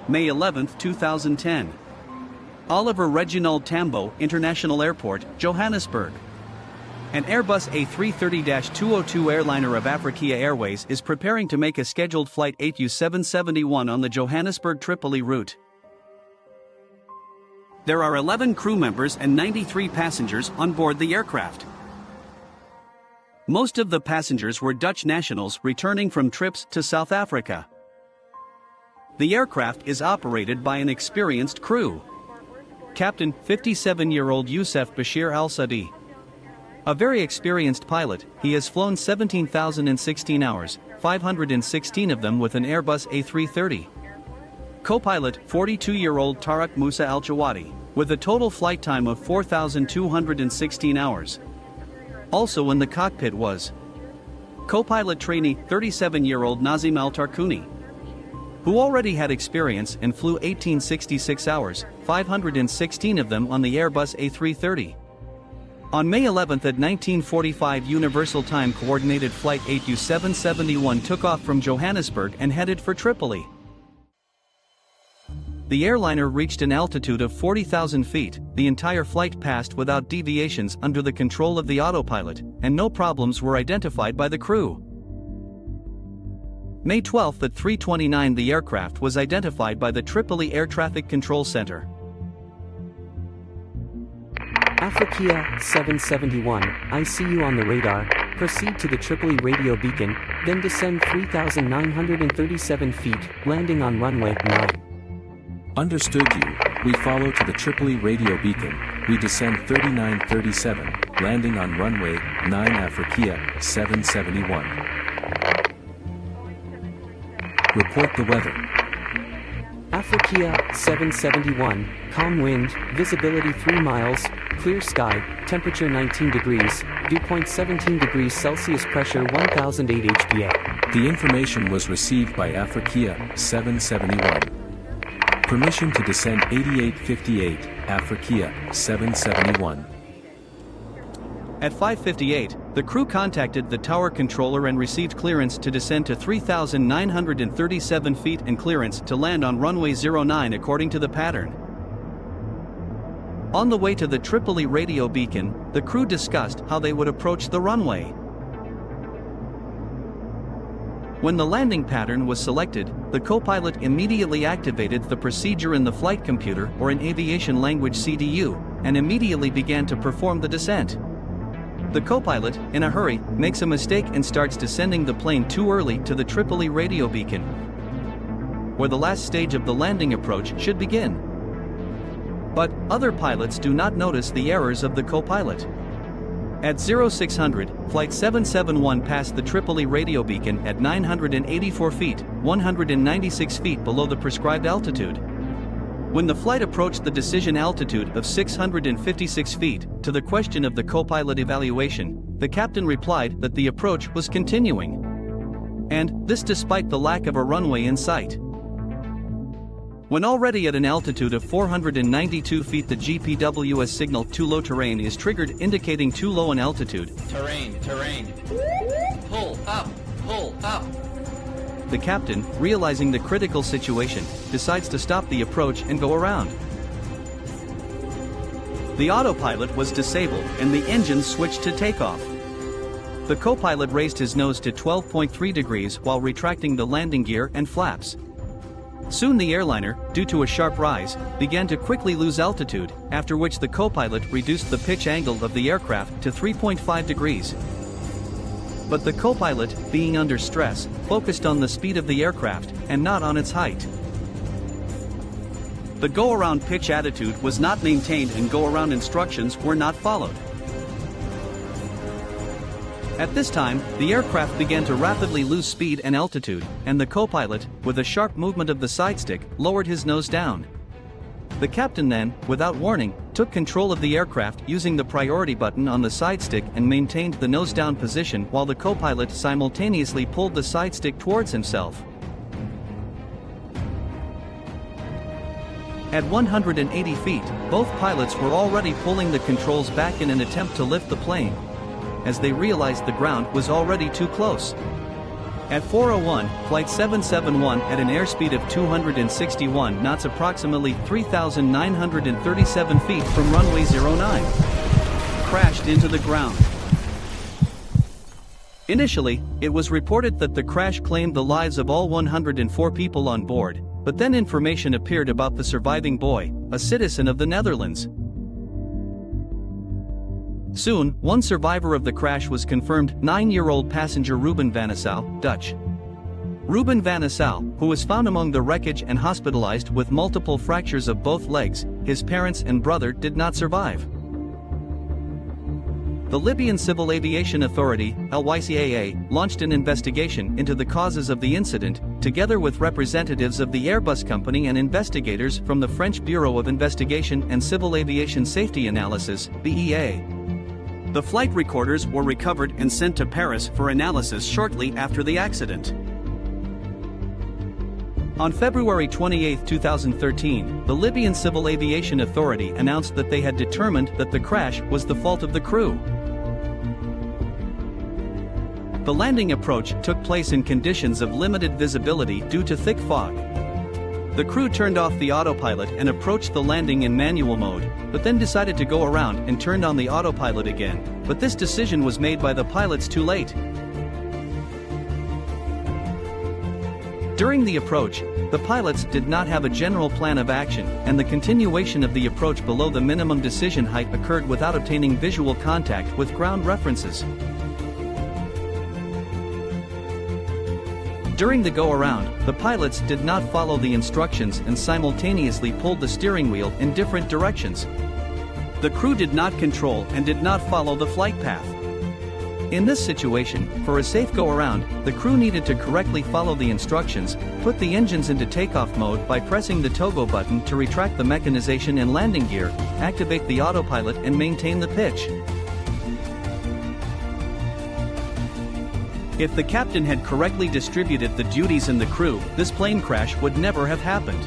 May 11, 2010. Oliver Reginald Tambo International Airport, Johannesburg. An Airbus A330-202 airliner of Africa Airways is preparing to make a scheduled flight 8U771 on the Johannesburg-Tripoli route. There are 11 crew members and 93 passengers on board the aircraft. Most of the passengers were Dutch nationals returning from trips to South Africa. The aircraft is operated by an experienced crew. Captain, 57-year-old Youssef Bashir Al-Sadi. A very experienced pilot, he has flown 17,016 hours, 516 of them with an Airbus A330. Co-pilot, 42-year-old Tariq Musa Al-Jawadi, with a total flight time of 4,216 hours. Also in the cockpit was co-pilot trainee, 37-year-old Nazim Al-Tarkuni, who already had experience and flew 1866 hours, 516 of them on the Airbus A330. On May 11 at 1945 Universal Time Coordinated Flight 8U771 took off from Johannesburg and headed for Tripoli. The airliner reached an altitude of 40,000 feet, the entire flight passed without deviations under the control of the autopilot, and no problems were identified by the crew. May 12 at 3:29 the aircraft was identified by the Tripoli Air Traffic Control Center. Africa 771, I see you on the radar. Proceed to the Tripoli radio beacon, then descend 3,937 feet, landing on runway 9. Understood you. We follow to the Tripoli radio beacon. We descend 3937, landing on runway 9 Africa 771. Report the weather. Africa 771, calm wind, visibility 3 miles, clear sky, temperature 19 degrees, dew point 17 degrees Celsius, pressure 1008 HPA. The information was received by Africa 771. Permission to descend 8858, Africa 771. At 5:58, the crew contacted the tower controller and received clearance to descend to 3,937 feet and clearance to land on runway 09 according to the pattern. On the way to the Tripoli radio beacon, the crew discussed how they would approach the runway. When the landing pattern was selected, the co-pilot immediately activated the procedure in the flight computer, or in aviation language CDU, and immediately began to perform the descent. The co-pilot, in a hurry, makes a mistake and starts descending the plane too early to the Tripoli radio beacon, where the last stage of the landing approach should begin. But other pilots do not notice the errors of the co-pilot. At 0600, Flight 771 passed the Tripoli radio beacon at 984 feet, 196 feet below the prescribed altitude. When the flight approached the decision altitude of 656 feet, to the question of the co-pilot evaluation, the captain replied that the approach was continuing. And this despite the lack of a runway in sight. When already at an altitude of 492 feet, the GPWS signal "too low terrain" is triggered, indicating too low an altitude. Terrain. Pull up. The captain, realizing the critical situation, decides to stop the approach and go around. The autopilot was disabled and the engines switched to takeoff. The co-pilot raised his nose to 12.3 degrees while retracting the landing gear and flaps. Soon the airliner, due to a sharp rise, began to quickly lose altitude, after which the co-pilot reduced the pitch angle of the aircraft to 3.5 degrees. But the co-pilot, being under stress, focused on the speed of the aircraft, and not on its height. The go-around pitch attitude was not maintained and go-around instructions were not followed. At this time, the aircraft began to rapidly lose speed and altitude, and the co-pilot, with a sharp movement of the side stick, lowered his nose down. The captain then, without warning, took control of the aircraft using the priority button on the side stick and maintained the nose down position while the co-pilot simultaneously pulled the side stick towards himself. At 180 feet, both pilots were already pulling the controls back in an attempt to lift the plane, as they realized the ground was already too close. At 4:01, Flight 771 at an airspeed of 261 knots, approximately 3,937 feet from runway 09, crashed into the ground. Initially, it was reported that the crash claimed the lives of all 104 people on board, but then information appeared about the surviving boy, a citizen of the Netherlands. Soon, one survivor of the crash was confirmed: 9-year-old passenger Ruben van Assau, Dutch. Ruben van Assau, who was found among the wreckage and hospitalized with multiple fractures of both legs. His parents and brother did not survive. The Libyan Civil Aviation Authority, LYCAA, launched an investigation into the causes of the incident, together with representatives of the Airbus company and investigators from the French Bureau of Investigation and Civil Aviation Safety Analysis, BEA. The flight recorders were recovered and sent to Paris for analysis shortly after the accident. On February 28, 2013, the Libyan Civil Aviation Authority announced that they had determined that the crash was the fault of the crew. The landing approach took place in conditions of limited visibility due to thick fog. The crew turned off the autopilot and approached the landing in manual mode, but then decided to go around and turned on the autopilot again, but this decision was made by the pilots too late. During the approach, the pilots did not have a general plan of action, and the continuation of the approach below the minimum decision height occurred without obtaining visual contact with ground references. During the go-around, the pilots did not follow the instructions and simultaneously pulled the steering wheel in different directions. The crew did not control and did not follow the flight path. In this situation, for a safe go-around, the crew needed to correctly follow the instructions, put the engines into takeoff mode by pressing the toggle button to retract the mechanization and landing gear, activate the autopilot and maintain the pitch. If the captain had correctly distributed the duties in the crew, this plane crash would never have happened.